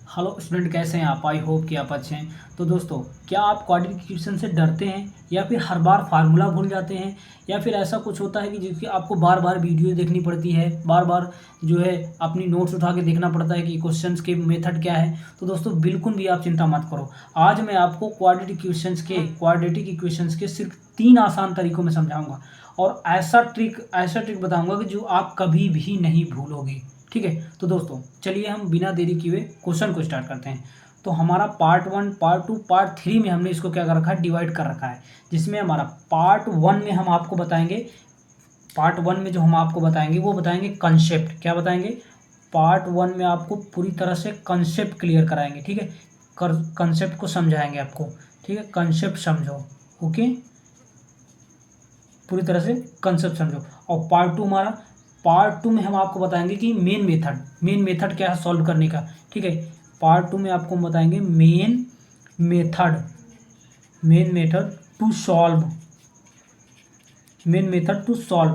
Hello student, कैसे हैं आप? आई होप कि आप अच्छे हैं। तो दोस्तों, क्या आप क्वाड्रिटिकेशन से डरते हैं या फिर हर बार फार्मूला भूल जाते हैं, या फिर ऐसा कुछ होता है कि जिसकी आपको बार बार वीडियो देखनी पड़ती है, बार बार जो है अपनी नोट्स उठा के देखना पड़ता है कि क्वेश्चंस के मेथड क्या है? तो दोस्तों, बिल्कुल भी आप चिंता मत करो। आज मैं आपको क्वाड्रेटिक इक्वेशंस के सिर्फ 3 आसान तरीकों में समझाऊंगा, और ऐसा ट्रिक बताऊंगा कि जो आप कभी भी नहीं भूलोगे। ठीक है, तो दोस्तों चलिए हम बिना देरी किए क्वेश्चन को स्टार्ट करते हैं। तो हमारा पार्ट 1, पार्ट 2, पार्ट 3 में हमने इसको क्या कर रखा है, डिवाइड कर रखा है। जिसमें हमारा पार्ट 1 में हम आपको बताएंगे, पार्ट 1 में जो हम आपको बताएंगे वो बताएंगे कंसेप्ट। क्या बताएंगे? पार्ट 1 में आपको पूरी तरह से कंसेप्ट क्लियर कराएंगे। ठीक है, कंसेप्ट को समझाएंगे आपको। ठीक है, कंसेप्ट समझो। ओके, पूरी तरह से कंसेप्ट समझो। और पार्ट टू में हम आपको बताएंगे कि मेन मेथड क्या है सॉल्व करने का। ठीक है, पार्ट 2 में आपको हम बताएंगे method main method to solve,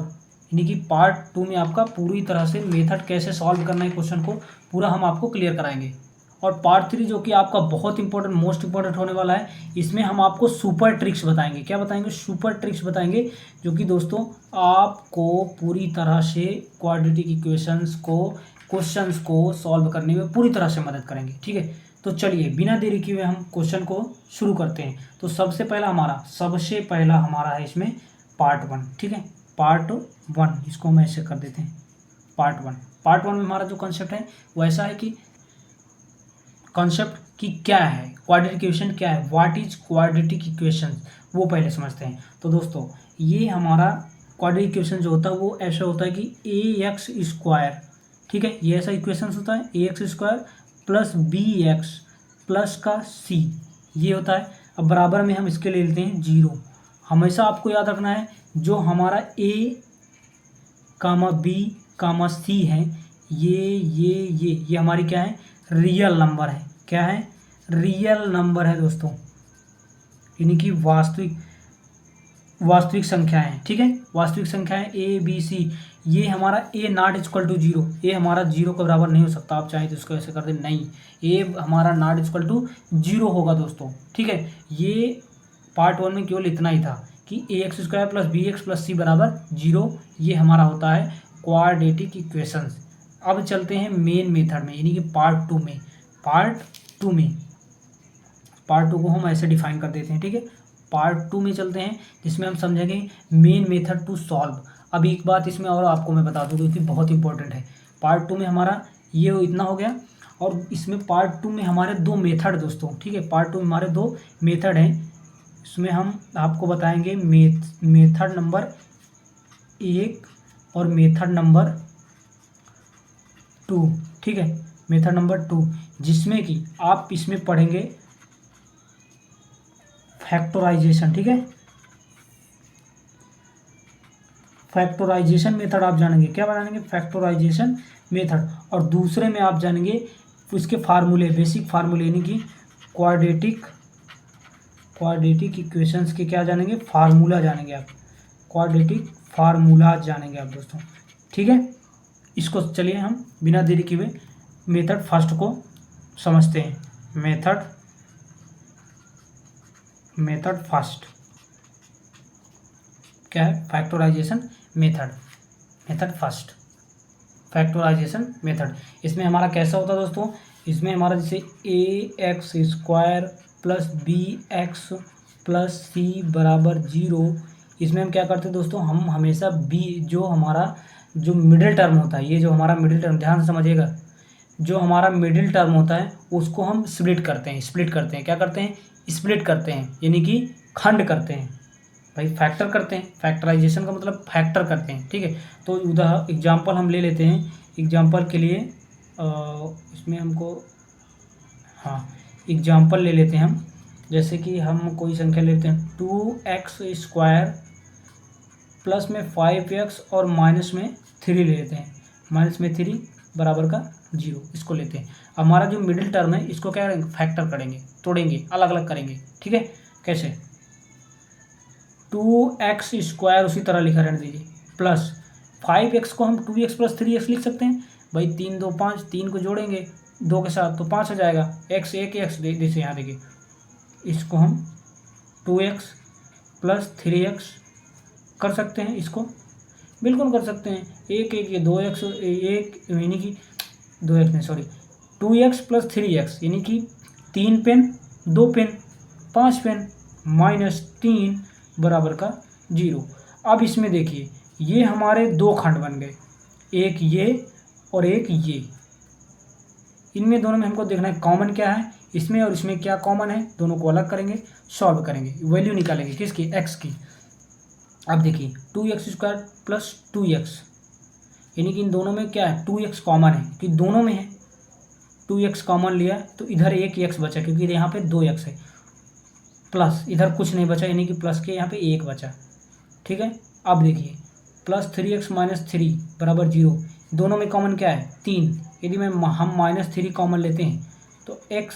यानी कि पार्ट 2 में आपका पूरी तरह से मेथड कैसे सॉल्व करना है क्वेश्चन को, पूरा हम आपको क्लियर कराएंगे। और पार्ट 3 जो कि आपका बहुत इंपॉर्टेंट, मोस्ट इंपॉर्टेंट होने वाला है, इसमें हम आपको सुपर ट्रिक्स बताएंगे। क्या बताएंगे? सुपर ट्रिक्स बताएंगे, जो कि दोस्तों आपको पूरी तरह से क्वाड्रेटिक इक्वेशंस को, क्वेश्चंस को सॉल्व करने में पूरी तरह से मदद करेंगे। ठीक है, तो चलिए बिना देरी किए हम क्वेश्चन को शुरू करते हैं। तो सबसे पहला हमारा है इसमें पार्ट 1। ठीक है, पार्ट 1 इसको हम ऐसे कर देते हैं, पार्ट 1 में हमारा जो कंसेप्ट है वो ऐसा है कि कॉन्सेप्ट कि क्या है क्वाड्रेटिक इक्वेशन, क्या है, व्हाट इज क्वाड्रेटिक इक्वेशन, वो पहले समझते हैं। तो दोस्तों, ये हमारा क्वाड्रेटिक इक्वेशन जो होता है वो ऐसा होता है कि ए एक्स स्क्वायर, ठीक है, ये ऐसा इक्वेशन होता है, A X square plus B X plus का सी, ये होता है। अब बराबर में हम इसके ले लेते हैं 0। हमेशा आपको याद रखना है, जो हमारा ए कामा बी कामा सी है, ये हमारी क्या है, रियल नंबर है। क्या है? रियल नंबर है दोस्तों, यानी कि वास्तविक संख्या है। ठीक है, वास्तविक संख्या है ए बी सी। ये हमारा A not equal to 0, A हमारा 0 के बराबर नहीं हो सकता। आप चाहें तो इसको ऐसे कर दें, नहीं, ए हमारा नॉट इक्वल टू 0 होगा दोस्तों। ठीक है, ये पार्ट 1 में केवल इतना ही था कि A X square plus B X plus C बराबर 0, ये हमारा होता है क्वाड्रेटिक इक्वेशंस। अब चलते हैं मेन मेथड में, यानी कि पार्ट टू को हम ऐसे डिफाइन कर देते हैं। ठीक है, पार्ट 2 में चलते हैं, जिसमें हम समझेंगे मेन मेथड टू सॉल्व। अब एक बात इसमें और आपको मैं बता दूं जो कि बहुत इंपॉर्टेंट है। पार्ट 2 में हमारा ये इतना हो गया, और इसमें पार्ट 2 में हमारे 2 मेथड दोस्तों। ठीक है, पार्ट 2 में हमारे 2 मेथड हैं। इसमें हम आपको बताएंगे मेथड नंबर 1 और मेथड नंबर 2। ठीक है, मेथड नंबर 2, जिसमें कि आप इसमें पढ़ेंगे फैक्टराइजेशन। ठीक है, फैक्टराइजेशन मेथड आप जानेंगे। क्या जानेंगे? Factorization method. और दूसरे में आप जानेंगे उसके फार्मूले, बेसिक फार्मूले, यानी कि क्वाड्रेटिक इक्वेशंस के क्या जानेंगे, फार्मूला जानेंगे आप, क्वाड्रेटिक फार्मूला जानेंगे आप दोस्तों। ठीक है, इसको चलिए हम बिना देरी किए मेथड फर्स्ट को समझते हैं। मेथड फर्स्ट क्या है? Factorization method. इसमें हमारा कैसा होता है दोस्तों? इसमें हमारा जैसे A X square plus B X plus C बराबर 0, इसमें हम क्या करते हैं दोस्तों, हम हमेशा बी, जो हमारा जो मिडिल टर्म होता है, ये जो हमारा मिडिल टर्म, ध्यान से समझिएगा, जो हमारा मिडिल टर्म होता है उसको हम स्प्लिट करते हैं। क्या करते हैं? स्प्लिट करते हैं, यानी कि खंड करते हैं भाई, फैक्टर करते हैं। फैक्टराइजेशन का मतलब फैक्टर करते हैं। ठीक है, तो एग्जांपल हम ले लेते हैं। एग्जांपल के लिए इसमें हमको, हाँ, एग्जांपल ले लेते हैं हम। जैसे कि हम कोई संख्या लेते हैं 2x स्क्वायर प्लस में 5x और माइनस में 3 ले लेते हैं, माइनस में 3 बराबर का 0, इसको लेते हैं। हमारा जो मिडिल टर्म है इसको क्या करेंगे, फैक्टर करेंगे, तोड़ेंगे, अलग अलग करेंगे। ठीक है, कैसे? 2x स्क्वायर उसी तरह लिखा रहने दीजिए, प्लस 5x को हम 2x प्लस 3x लिख सकते हैं भाई, 3 2 5, 3 को जोड़ेंगे 2 के साथ तो 5 हो जाएगा। एक्स एक एक्स जैसे यहाँ देखिए, इसको हम 2x प्लस 3x कर सकते हैं, इसको बिल्कुल कर सकते हैं। एक एक ये 2x, एक यानी कि 2x नहीं सॉरी 2x प्लस 3x यानी कि 3 पेन 2 पेन 5 पेन -3 बराबर का 0। अब इसमें देखिए ये हमारे 2 खंड बन गए, एक ये और एक ये। इनमें दोनों में हमको देखना है कॉमन क्या है, इसमें और इसमें क्या कॉमन है, दोनों को अलग करेंगे, सॉल्व करेंगे, वैल्यू निकालेंगे किसकी, x की। अब देखिए 2x² प्लस 2x यानी कि इन दोनों में क्या है 2x कॉमन है कि दोनों में है, 2x कॉमन लिया तो इधर एक x बचा क्योंकि यहाँ पे 2x है, प्लस इधर कुछ नहीं बचा यानी कि प्लस के यहाँ पे 1 बचा। ठीक है, अब देखिए प्लस 3x माइनस 3 बराबर 0, दोनों में कॉमन क्या है 3, यदि हम -3 कॉमन लेते हैं तो x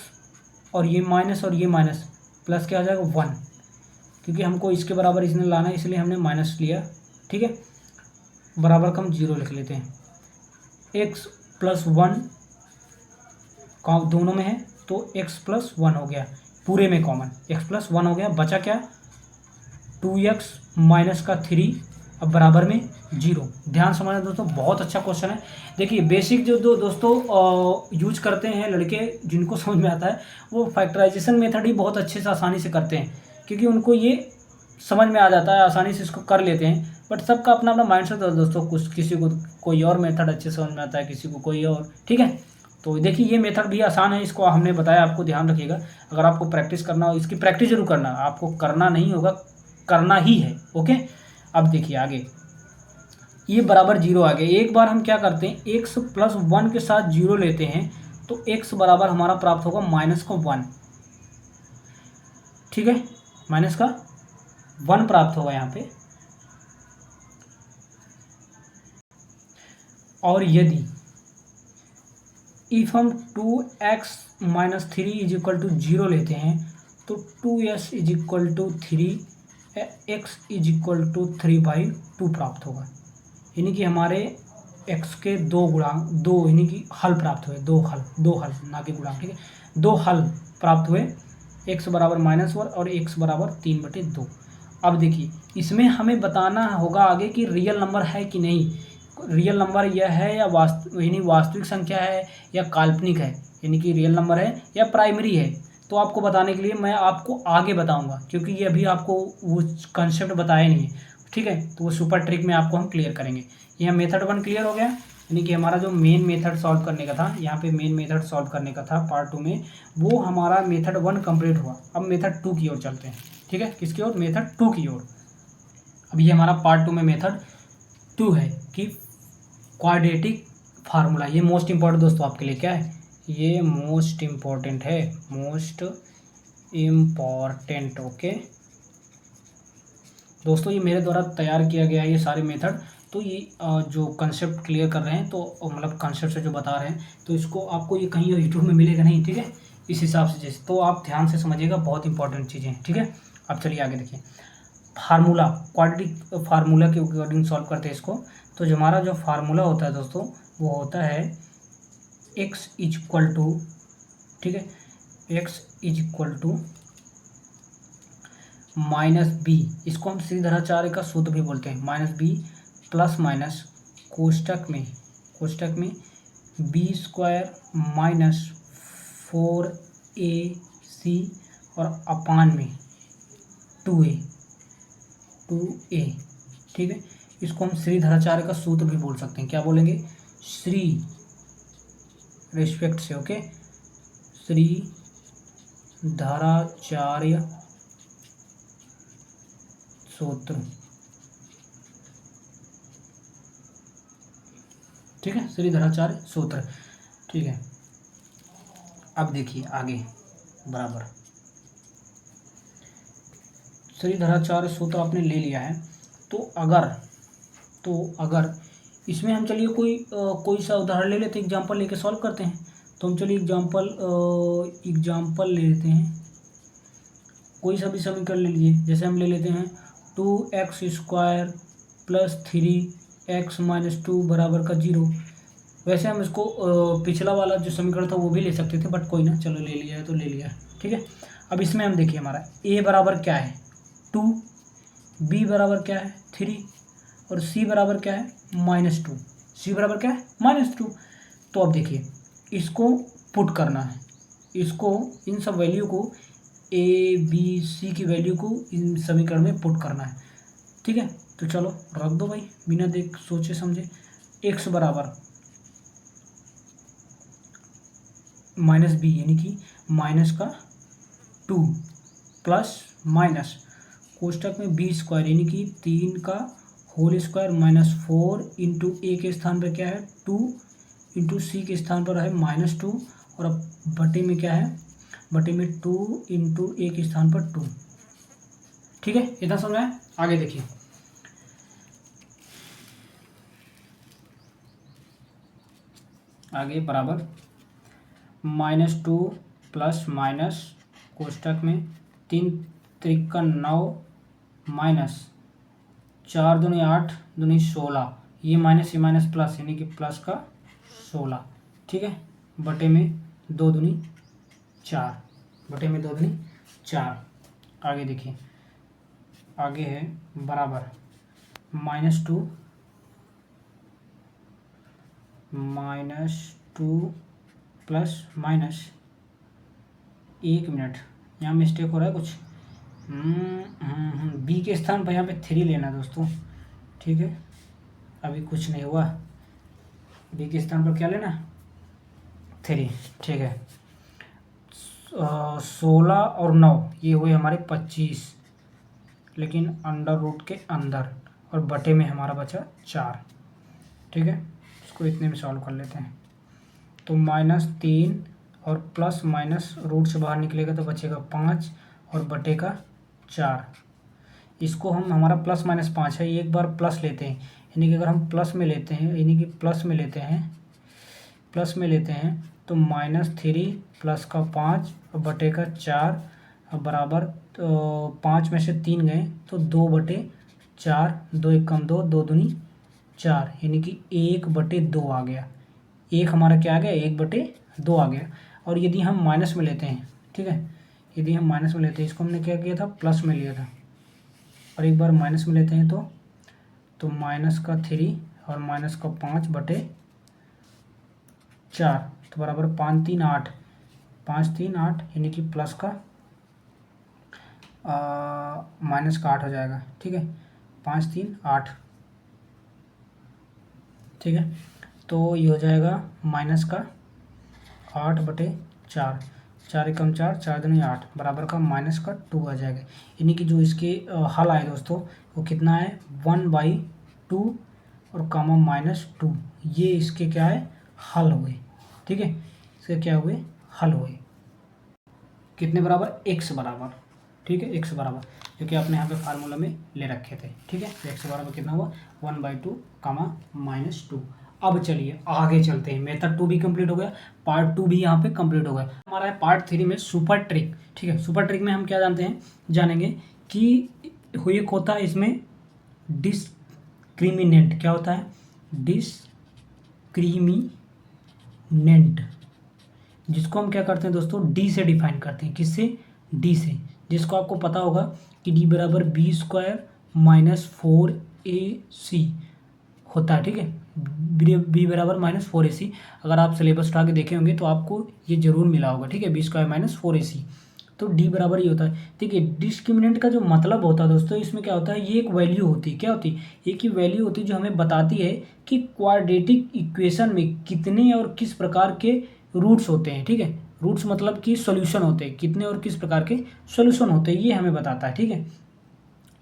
और ये माइनस और ये माइनस प्लस क्या हो जाएगा 1, क्योंकि हमको इसके बराबर इसने लाना है इसलिए हमने माइनस लिया। ठीक है, बराबर का हम 0 लिख लेते हैं। x प्लस 1 दोनों में है तो x प्लस 1 हो गया, पूरे में कॉमन x प्लस 1 हो गया, बचा क्या 2x माइनस का 3 अब बराबर में 0। ध्यान समझना दोस्तों, बहुत अच्छा क्वेश्चन है। देखिए बेसिक जो दोस्तों यूज करते हैं लड़के, जिनको समझ में आता है वो फैक्टराइजेशन मेथड ही बहुत अच्छे से आसानी से करते हैं, क्योंकि उनको ये समझ में आ जाता है, आसानी से इसको कर लेते हैं। बट सबका अपना अपना माइंड सेट होता है दोस्तों, कुछ किसी को कोई और मेथड अच्छे से समझ में आता है, किसी को कोई और। ठीक है, तो देखिए ये मेथड भी आसान है, इसको हमने बताया, आपको ध्यान रखिएगा। अगर आपको प्रैक्टिस करना हो, इसकी प्रैक्टिस जरूर करना, आपको करना नहीं होगा, करना ही है। ओके, अब देखिए आगे ये बराबर 0 आ गया। एक बार हम क्या करते हैं x प्लस 1 के साथ 0 लेते हैं तो x बराबर हमारा प्राप्त होगा -1। ठीक है, माइनस का 1 प्राप्त होगा यहाँ पे। और यदि इफ हम 2x minus 3 is equal to 0 लेते हैं तो 2s is equal to 3, x is equal to 3/2 प्राप्त होगा, यानी कि हमारे x के 2 गुणांक, 2 यानी कि हल प्राप्त हुए, 2 हल ना कि गुणांक। ठीक है, 2 हल प्राप्त हुए, x बराबर -1 और x बराबर 3/2। अब देखिए इसमें हमें बताना होगा आगे कि रियल नंबर है कि नहीं, रियल नंबर यह है या यानी वास्तविक संख्या है या काल्पनिक है, यानी कि रियल नंबर है या प्राइमरी है। तो आपको बताने के लिए मैं आपको आगे बताऊंगा, क्योंकि ये अभी आपको वो कंसेप्ट बताया नहीं है। ठीक है, तो वो सुपर ट्रिक में आपको हम क्लियर करेंगे। यह मेथड 1 क्लियर हो गया, यानी कि हमारा जो मेन मेथड सॉल्व करने का था, यहाँ पे मेन मेथड सॉल्व करने का था पार्ट 2 में, वो हमारा मेथड 1 कंप्लीट हुआ। अब मेथड 2 की ओर चलते हैं। ठीक है, किसकी ओर, मेथड 2 की ओर। अब ये हमारा पार्ट 2 में मेथड 2 है कि क्वाड्रेटिक फार्मूला। ये मोस्ट इम्पॉर्टेंट दोस्तों आपके लिए क्या है, ये मोस्ट इम्पॉर्टेंट है, मोस्ट इम्पॉर्टेंट। ओके दोस्तों, ये मेरे द्वारा तैयार किया गया है ये सारे मेथड। तो ये जो कंसेप्ट क्लियर कर रहे हैं, तो मतलब कंसेप्ट से जो बता रहे हैं, तो इसको आपको ये कहीं यूट्यूब में मिलेगा नहीं। ठीक है, इस हिसाब से जैसे, तो आप ध्यान से समझिएगा, बहुत इंपॉर्टेंट चीज़ें हैं। ठीक है, अब चलिए आगे देखिए, फार्मूला, क्वाड्रेटिक फार्मूला के अकॉर्डिंग सॉल्व करते हैं इसको। तो जो हमारा जो फार्मूला होता है दोस्तों, वो होता है x इज इक्वल टू, ठीक है, x is equal to -b, इसको हम श्रीधराचार्य का सूत्र भी बोलते हैं, -b प्लस माइनस कोष्टक में b² माइनस 4ac और अपान में 2a। ठीक है, इसको हम श्रीधराचार्य का सूत्र भी बोल सकते हैं। क्या बोलेंगे, श्री रिस्पेक्ट से, ओके, श्रीधराचार्य सूत्र। ठीक है, श्रीधराचार्य सूत्र। ठीक है, अब देखिए आगे बराबर, श्रीधराचार्य सूत्र आपने ले लिया है। तो अगर इसमें हम चलिए कोई सा उदाहरण ले लेते हैं, एग्जांपल लेके सॉल्व करते हैं। तो हम चलिए एग्जांपल ले लेते हैं, कोई सा भी समीकरण ले लीजिए। जैसे हम ले लेते हैं 2x² प्लस 3x माइनस 2 बराबर का 0। वैसे हम इसको पिछला वाला जो समीकरण था वो भी ले सकते थे, बट कोई ना, चलो ले लिया है तो ले लिया है, ठीक है। अब इसमें हम देखिए हमारा a बराबर क्या है 2, b बराबर क्या है 3 और c बराबर क्या है -2। c बराबर क्या है -2। तो अब देखिए इसको पुट करना है, इसको इन सब वैल्यू को a b c की वैल्यू को इन समीकरण में पुट करना है, ठीक है। तो चलो रख दो भाई बिना देख सोचे समझे। x बराबर -b यानी कि माइनस का 2 प्लस माइनस कोष्टक में b स्क्वायर यानी कि 3 का होल स्क्वायर -4 इंटू ए के स्थान पर क्या है 2 इंटू सी के स्थान पर है -2 और अब बटे में क्या है, बटे में 2 इंटू ए के स्थान पर 2, ठीक है। इतना समझ में। आगे देखिए आगे बराबर -2 प्लस माइनस कोष्टक में 3 त्रिका 9 माइनस 4 दूनी 8 दूनी 16, ये माइनस प्लस यानी कि प्लस का 16, ठीक है। बटे में 2 दूनी 4, बटे में 2 दूनी 4। आगे देखिए आगे है बराबर -2 प्लस माइनस 1 मिनट, यहाँ मिस्टेक हो रहा है कुछ, बी के स्थान पर यहाँ पे 3 लेना दोस्तों, ठीक है। अभी कुछ नहीं हुआ, बी के स्थान पर क्या लेना 3, ठीक है। 16 और 9 ये हुए हमारे 25, लेकिन अंडर रूट के अंदर, और बटे में हमारा बचा 4, ठीक है। इसको इतने में सॉल्व कर लेते हैं। तो -3 और प्लस माइनस रूट से बाहर निकलेगा तो बचेगा 5 और बटे का 4। इसको हम हमारा प्लस माइनस 5 है, एक बार प्लस लेते हैं, यानी कि अगर हम प्लस में लेते हैं यानी कि प्लस में लेते हैं तो -3 प्लस का 5 और बटे का 4 और बराबर, तो 5 में से 3 गए तो 2/4, 2 एक कम 2, 2 दूनी 4 यानी कि 1/2 आ गया। एक हमारा क्या आ गया 1/2 आ गया। और यदि हम माइनस में लेते हैं, ठीक है, यदि हम माइनस में लेते हैं, इसको हमने क्या किया था प्लस में लिया था, और एक बार माइनस में लेते हैं तो माइनस का 3 और माइनस का 5/4 तो बराबर 5 3 8, 5 3 8 यानी कि प्लस का माइनस का 8 हो जाएगा, ठीक है। 5 3 8, ठीक है। तो ये हो जाएगा माइनस का 8/4, 4 एकम 4, 4 दूनी 8 बराबर का माइनस का 2 आ जाएगा। यानी कि जो इसके हल आए दोस्तों वो कितना है 1/2 और कामा -2, ये इसके क्या है हल हुए, ठीक है। इसके क्या हुए हल हुए, कितने बराबर x बराबर, ठीक है, x बराबर जो कि आपने यहाँ पे फार्मूला में ले रखे थे, ठीक है। तो x बराबर कितना हुआ 1/2 कामा -2। अब चलिए आगे चलते हैं, मेथड 2 भी कंप्लीट हो गया, पार्ट 2 भी यहाँ पे कंप्लीट हो गया। हमारा है पार्ट 3 में सुपर ट्रिक, ठीक है। सुपर ट्रिक में हम क्या जानेंगे कि एक होता है इसमें डिस्क्रिमिनेंट, क्या होता है डिस्क्रिमिनेंट, जिसको हम क्या करते हैं दोस्तों डी से डिफाइन करते हैं, किससे डी से, जिसको आपको पता होगा कि डी बराबर b² -4ac होता है, ठीक है। बी बराबर -4ac, अगर आप सिलेबस उठा के देखे होंगे तो आपको ये जरूर मिला होगा, ठीक है, b² -4ac। तो डी बराबर ये होता है, ठीक है। डिस्क्रिमिनेंट का जो मतलब होता है दोस्तों, इसमें क्या होता है, ये एक वैल्यू होती है, क्या होती है, एक ही वैल्यू होती है जो हमें बताती है कि क्वाड्रेटिक इक्वेशन में कितने और किस प्रकार के रूट्स होते हैं, ठीक है। रूट्स मतलब कि सॉल्यूशन होते हैं, कितने और किस प्रकार के सॉल्यूशन होते हैं, ये हमें बताता है, ठीक है।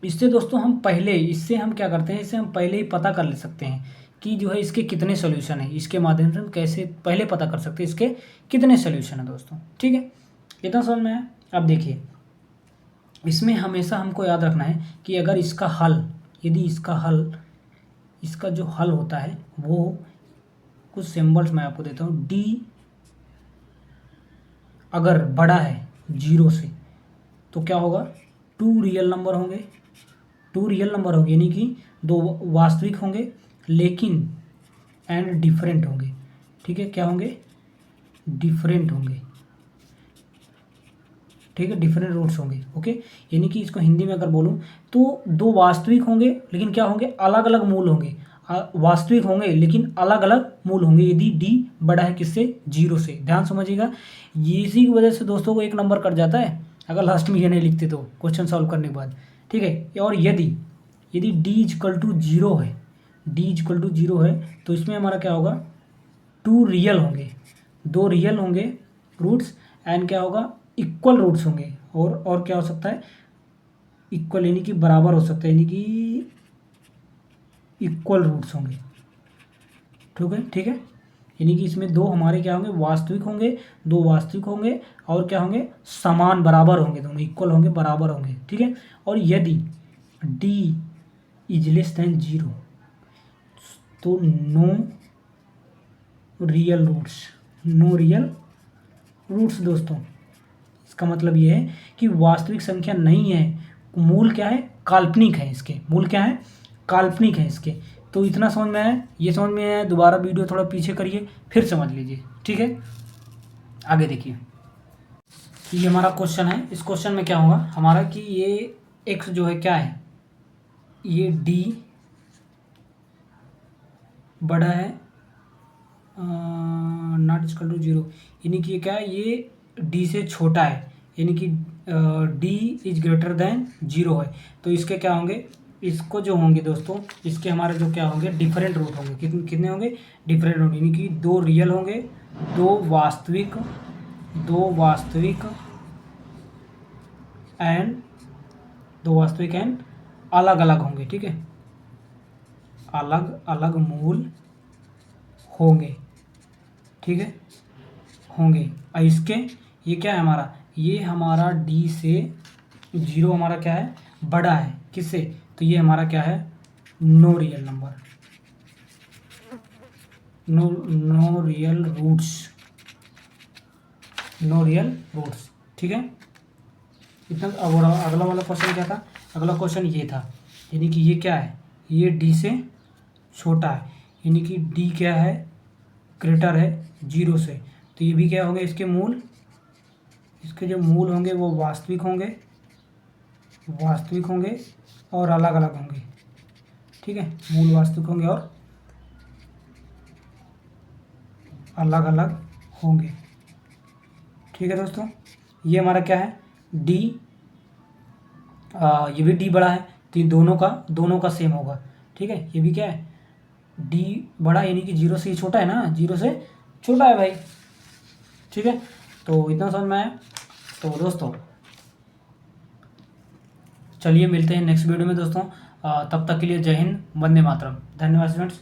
इससे दोस्तों इससे हम क्या करते हैं, इससे हम पहले ही पता कर ले सकते हैं कि जो है इसके कितने सॉल्यूशन है, इसके माध्यम से हम कैसे पहले पता कर सकते हैं इसके कितने सॉल्यूशन है दोस्तों, ठीक है। इतना समझ में आया। अब देखिए इसमें हमेशा हमको याद रखना है कि अगर इसका हल, यदि इसका जो हल होता है वो कुछ सिंबल्स मैं आपको देता हूँ, डी अगर बड़ा है 0 से तो क्या होगा 2 रियल नंबर होंगे, यानी कि 2 वास्तविक होंगे लेकिन एंड डिफरेंट होंगे, ठीक है, क्या होंगे, डिफरेंट होंगे, ठीक है, डिफरेंट रूट्स होंगे। ओके, यानी कि इसको हिंदी में अगर बोलूँ तो दो वास्तविक होंगे लेकिन क्या होंगे, अलग अलग मूल होंगे। वास्तविक होंगे लेकिन अलग अलग मूल होंगे यदि डी बड़ा है किससे, 0 से। ध्यान समझिएगा, ये इसी की वजह से दोस्तों को 1 नंबर कट जाता है अगर लास्ट में ये नहीं लिखते तो क्वेश्चन सॉल्व करने के बाद। ठीक है, और यदि यदि डी इजकल टू 0 है, डी इजकल टू 0 है तो इसमें हमारा क्या होगा, 2 रियल होंगे, 2 रियल होंगे रूट्स, एंड क्या होगा, इक्वल रूट्स होंगे। और क्या हो सकता है, इक्वल यानी कि बराबर हो सकता है, यानी कि इक्वल रूट्स होंगे। ठीक है, ठीक है, यानी कि इसमें 2 हमारे क्या होंगे, वास्तविक होंगे, 2 वास्तविक होंगे, और क्या होंगे, समान बराबर होंगे, दोनों इक्वल होंगे, बराबर होंगे। ठीक है, और यदि डी इज लेस देन 0 तो no real roots, no real roots दोस्तों। इसका मतलब ये है कि वास्तविक संख्या नहीं है, मूल क्या है, काल्पनिक है, इसके मूल क्या है, काल्पनिक है इसके। तो इतना समझ में आया, ये समझ में आया, दोबारा वीडियो थोड़ा पीछे करिए फिर समझ लीजिए। ठीक है, आगे देखिए, ये हमारा क्वेश्चन है। इस क्वेश्चन में क्या होगा हमारा कि ये एक्स जो है क्या है, ये डी बड़ा है नॉट इक्वल टू 0, यानी कि ये क्या है, ये डी से छोटा है, यानी कि डी इज ग्रेटर देन 0 है। तो इसके क्या होंगे, इसको जो होंगे दोस्तों, इसके हमारे जो क्या होंगे, डिफरेंट रूट होंगे। कितने कितने होंगे, डिफरेंट रूट, यानी कि 2 रियल होंगे, 2 वास्तविक, 2 वास्तविक एंड 2 वास्तविक एंड अलग अलग होंगे। ठीक है, अलग अलग मूल होंगे। ठीक है, होंगे। और इसके ये क्या है हमारा, ये हमारा डी से 0 हमारा क्या है, बड़ा है किससे, तो ये हमारा क्या है, no real number, no real roots, no real roots. ठीक है, इतना। अब अगला वाला क्वेश्चन क्या था, अगला क्वेश्चन ये था, यानी कि ये क्या है, ये डी से छोटा है, यानी कि डी क्या है, ग्रेटर है 0 से। तो ये भी क्या होंगे, इसके मूल, इसके जो मूल होंगे वो वास्तविक होंगे, वास्तविक होंगे और अलग अलग होंगे। ठीक है, मूल वास्तविक होंगे और अलग अलग होंगे। ठीक है दोस्तों, ये हमारा क्या है, डी, ये भी डी बड़ा है तो ये दोनों का सेम होगा। ठीक है, ये भी क्या है, डी बड़ा यानी कि 0 से ही छोटा है ना, 0 से छोटा है भाई। ठीक है, तो इतना समझ में आया। तो दोस्तों चलिए मिलते हैं नेक्स्ट वीडियो में दोस्तों, तब तक के लिए जय हिंद, वंदे मातरम, धन्यवाद स्टूडेंट्स।